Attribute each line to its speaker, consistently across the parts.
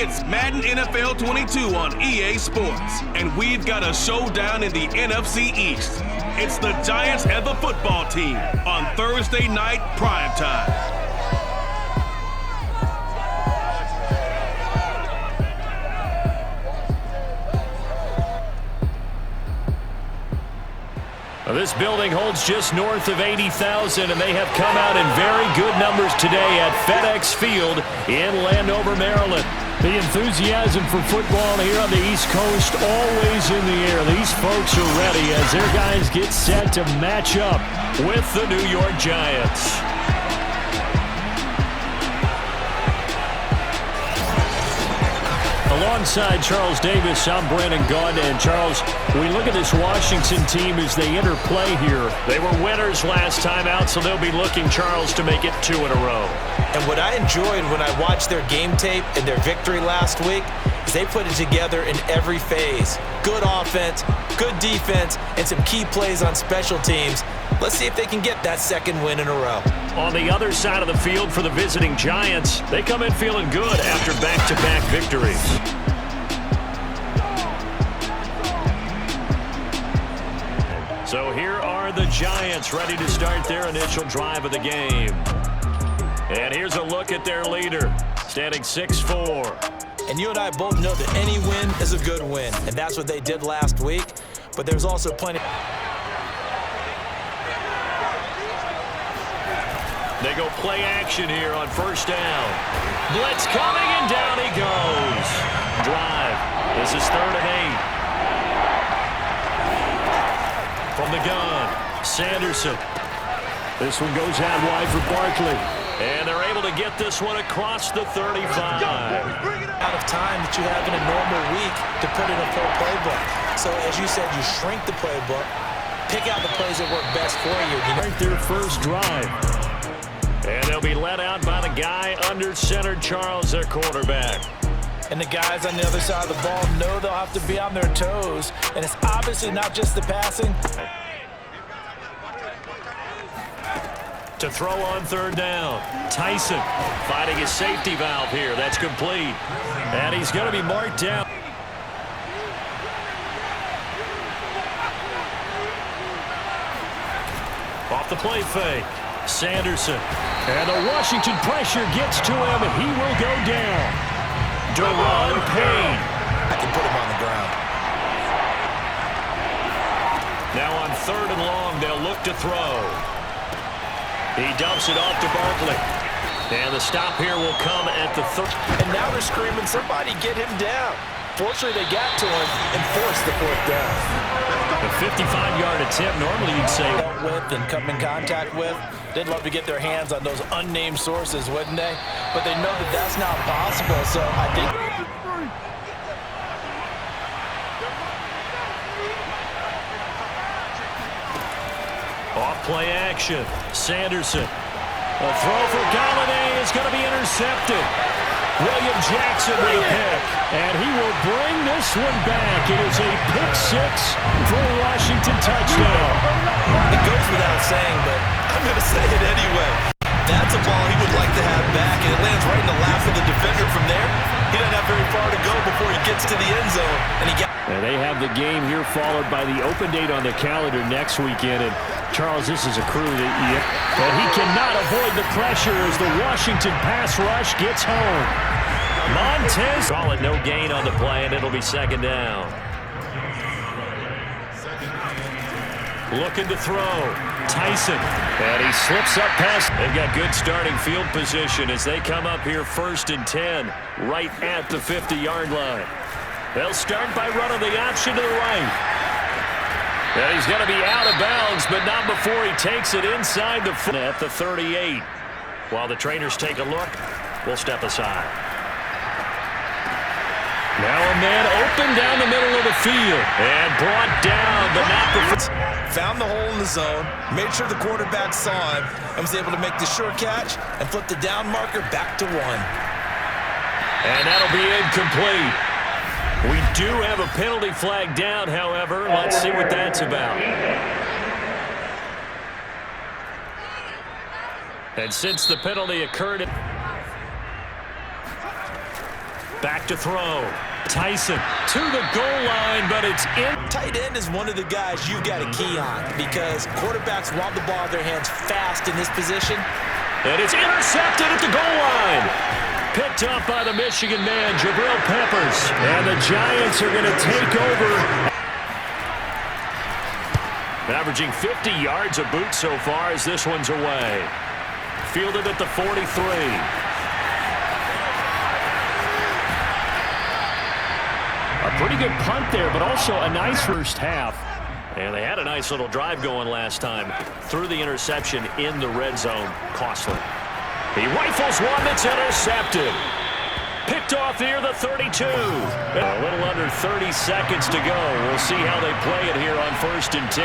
Speaker 1: It's Madden NFL 22 on EA Sports, and we've got a showdown in the NFC East. It's the Giants and the football team on Thursday night primetime.
Speaker 2: This building holds just north of 80,000, and they have come out in very good numbers today at FedEx Field in Landover, Maryland. The enthusiasm for football here on the East Coast always in the air. These folks are ready as their guys get set to match up with the New York Giants. Alongside Charles Davis, I'm Brandon Gaudin. And Charles, we look at this Washington team as they interplay here. They were winners last time out, so they'll be looking, Charles, to make it 2 in a row.
Speaker 3: And what I enjoyed when I watched their game tape and their victory last week is they put it together in every phase. Good offense, good defense, and some key plays on special teams. Let's see if they can get that second win in a row.
Speaker 2: On the other side of the field for the visiting Giants, they come in feeling good after back-to-back victories. So here are the Giants ready to start their initial drive of the game. And here's a look at their leader, standing 6'4".
Speaker 3: And you and I both know that any win is a good win, and that's what they did last week. But there's also plenty.
Speaker 2: They go play action here on first down. Blitz coming, and down he goes. Drive. This is 3rd and 8. From the gun, Sanderson. This one goes out wide for Barkley. And they're able to get this one across the 35.
Speaker 3: Out of time that you have in a normal week to put in a full playbook. So as you said, you shrink the playbook, pick out the plays that work best for you.
Speaker 2: Right their first drive. And they'll be let out by the guy under center, Charles, their quarterback.
Speaker 3: And the guys on the other side of the ball know they'll have to be on their toes. And it's obviously not just the passing.
Speaker 2: To throw on 3rd down. Tyson finding his safety valve here. That's complete. And he's going to be marked down. Off the play fake. Sanderson. And the Washington pressure gets to him, and he will go down. Deron Payne.
Speaker 3: I can put him on the ground.
Speaker 2: Now on 3rd and long, they'll look to throw. He dumps it off to Barkley. And the stop here will come at the 3rd.
Speaker 3: And now they're screaming, somebody get him down. Fortunately, they got to him and forced the 4th down.
Speaker 2: A 55-yard attempt, normally you'd say.
Speaker 3: With and come in contact with. They'd love to get their hands on those unnamed sources, wouldn't they? But they know that that's not possible, so I think.
Speaker 2: Off play action. Sanderson. A throw for Galladay is going to be intercepted. William Jackson with a pick. And he will bring this one back. It is a pick 6 for a Washington touchdown.
Speaker 3: It goes without saying, but I'm going to say it anyway. That's a ball he would like to have back, and it lands right in the lap of the defender from there. He doesn't have very far to go before he gets to the end zone. And
Speaker 2: they have the game here followed by the open date on the calendar next weekend. And Charles, this is a crew that he cannot avoid the pressure as the Washington pass rush gets home. Montez. Call it no gain on the play, and it'll be 2nd down. Looking to throw. Tyson. And he slips up past. They've got good starting field position as they come up here 1st and 10, right at the 50-yard line. They'll start by running the option to the right. And he's going to be out of bounds, but not before he takes it inside the at the 38. While the trainers take a look, we'll step aside. Now a man open down the middle of the field. And brought down, but not before.
Speaker 3: Found the hole in the zone, made sure the quarterback saw him, and was able to make the sure catch and flip the down marker back to 1.
Speaker 2: And that'll be incomplete. We do have a penalty flag down, however. Let's see what that's about. And since the penalty occurred, Back to throw. Tyson to the goal line, but it's in.
Speaker 3: Tight end is one of the guys you've got to key on because quarterbacks want the ball in their hands fast in this position.
Speaker 2: And it's intercepted at the goal line. Picked up by the Michigan man, Jabril Peppers. And the Giants are going to take over. Averaging 50 yards a boot so far as this one's away. Fielded at the 43. A pretty good punt there, but also a nice first half. And they had a nice little drive going last time. Threw the interception in the red zone. Costly. He rifles one that's intercepted. Picked off near the 32. A little under 30 seconds to go. We'll see how they play it here on 1st and 10.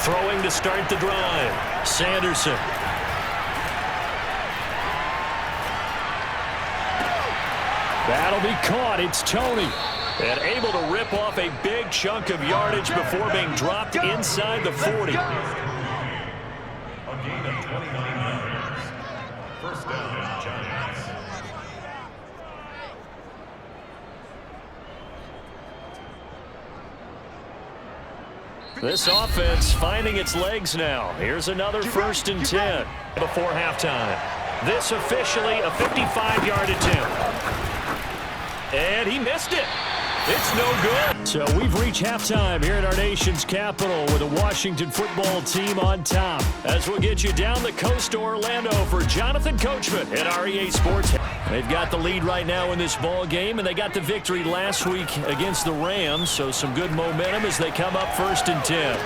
Speaker 2: Throwing to start the drive. Sanderson. That'll be caught. It's Toney. And able to rip off a big chunk of yardage before being dropped inside the 40.
Speaker 4: A gain of 29 yards. First down, Giants.
Speaker 2: This offense finding its legs now. Here's another 1st and 10 before halftime. This officially a 55-yard attempt. And he missed it. It's no good. So we've reached halftime here at our nation's capital with the Washington football team on top. As we'll get you down the coast to Orlando for Jonathan Coachman at REA Sports. They've got the lead right now in this ball game, and they got the victory last week against the Rams, so some good momentum as they come up 1st and 10.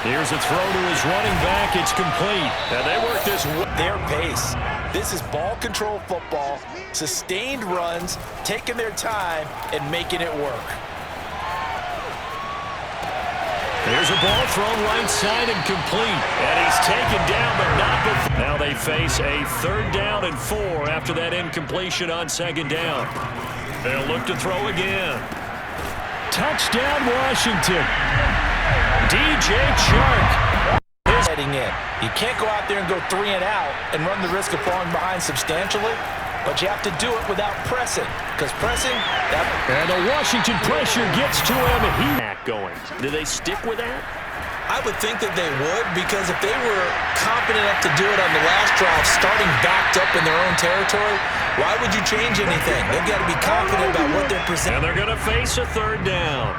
Speaker 2: Here's a throw to his running back. It's complete. And they work this
Speaker 3: their pace. This is ball control football, sustained runs, taking their time and making it work.
Speaker 2: There's a ball thrown right side and complete. And he's taken down, but not before. Now they face a 3rd down and 4 after that incompletion on 2nd down. They'll look to throw again. Touchdown, Washington. DJ Chark.
Speaker 3: Heading in. You can't go out there and go 3 and out and run the risk of falling behind substantially, but you have to do it without pressing, because pressing, that...
Speaker 2: And the Washington pressure gets to him, and he's not going. Do they stick with that?
Speaker 3: I would think that they would, because if they were confident enough to do it on the last drive, starting backed up in their own territory, why would you change anything? They've got to be confident about what they're presenting.
Speaker 2: And they're going to face a 3rd down.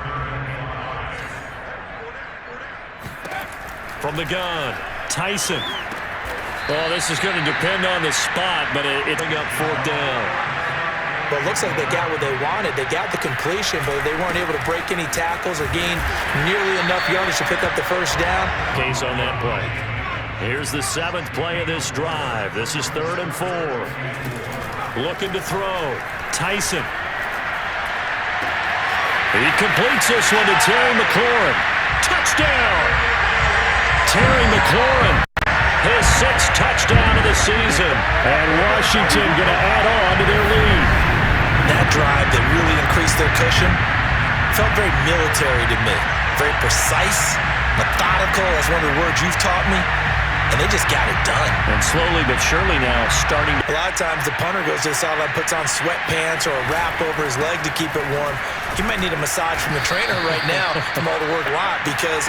Speaker 2: From the gun, Tyson. Oh, this is going to depend on the spot, but it's up 4th down.
Speaker 3: Well, it looks like they got what they wanted. They got the completion, but they weren't able to break any tackles or gain nearly enough yardage to pick up the 1st down.
Speaker 2: Case on that play. Here's the 7th play of this drive. This is 3rd and 4. Looking to throw. Tyson. He completes this one to Terry McLaurin. Touchdown! Terry McLaurin, his 6th touchdown of the season. And Washington going to add on to their lead.
Speaker 3: That drive that really increased their cushion felt very military to me. Very precise, methodical, that's one of the words you've taught me. And they just got it done.
Speaker 2: And slowly but surely now starting.
Speaker 3: A lot of times the punter goes to the sideline, puts on sweatpants or a wrap over his leg to keep it warm. You might need a massage from the trainer right now from all the work a lot, because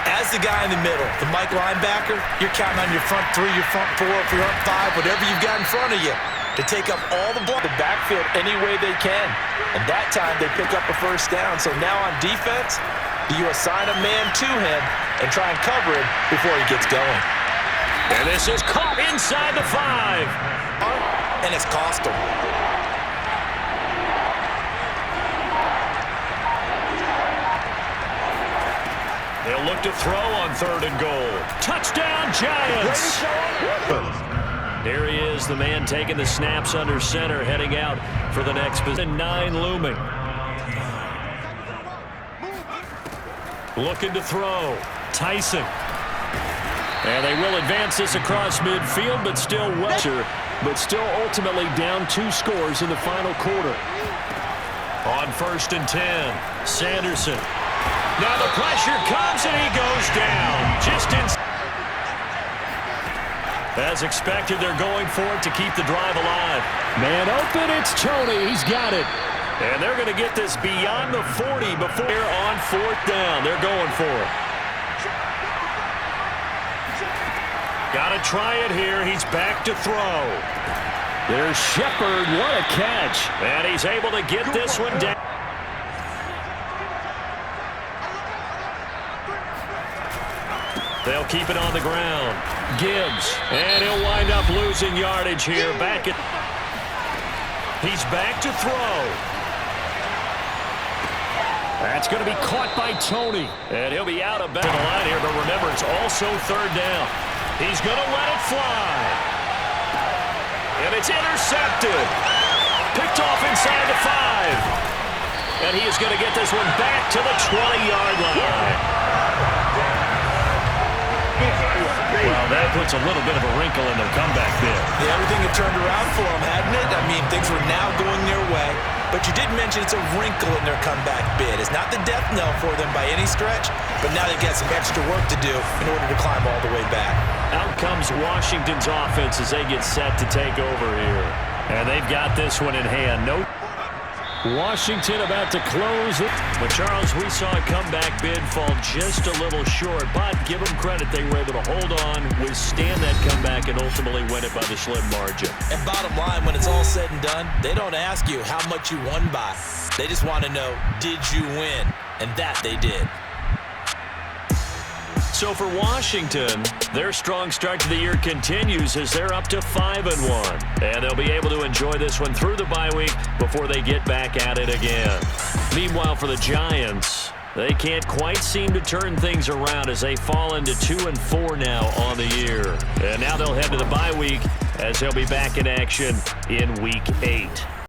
Speaker 3: as the guy in the middle, the Mike linebacker, you're counting on your front 3, your front 4, your front 5, whatever you've got in front of you to take up all the block, the backfield any way they can. And that time they pick up a 1st down. So now on defense, do you assign a man to him and try and cover him before he gets going?
Speaker 2: And this is caught inside the 5.
Speaker 3: And it's cost him.
Speaker 2: They'll look to throw on 3rd and goal. Touchdown, Giants! There he is, the man taking the snaps under center, heading out for the next position. 9 looming. Looking to throw. Tyson. And they will advance this across midfield, but still ultimately down 2 scores in the final quarter. On 1st and 10, Sanderson. Now the pressure comes and he goes down. Just in. As expected, they're going for it to keep the drive alive.
Speaker 5: Man open, it's Tony. He's got it.
Speaker 2: And they're going to get this beyond the 40 before they're on 4th down. They're going for it. Got to try it here. He's back to throw.
Speaker 5: There's Shepard. What a catch.
Speaker 2: And he's able to get this one down. They'll keep it on the ground. Gibbs. And he'll wind up losing yardage here. He's back to throw.
Speaker 5: That's going to be caught by Tony.
Speaker 2: And he'll be out of bounds to the line here, but remember, it's also 3rd down. He's going to let it fly. And it's intercepted. Picked off inside the 5. And he is going to get this one back to the 20-yard line. Well, that puts a little bit of a wrinkle in their comeback there.
Speaker 3: Yeah, everything had turned around for them, hadn't it? I mean, things were now going their way. But you did mention it's a wrinkle in their comeback bid. It's not the death knell for them by any stretch, but now they've got some extra work to do in order to climb all the way back.
Speaker 2: Out comes Washington's offense as they get set to take over here. And they've got this one in hand.
Speaker 5: Washington about to close it.
Speaker 2: But, Charles, we saw a comeback bid fall just a little short, but give them credit, they were able to hold on, withstand that comeback, and ultimately win it by the slim margin.
Speaker 3: And bottom line, when it's all said and done, they don't ask you how much you won by. They just want to know, did you win? And that they did.
Speaker 2: So for Washington, their strong start to the year continues as they're up to 5-1. And they'll be able to enjoy this one through the bye week before they get back at it again. Meanwhile, for the Giants, they can't quite seem to turn things around as they fall into 2-4 now on the year. And now they'll head to the bye week as they'll be back in action in Week 8.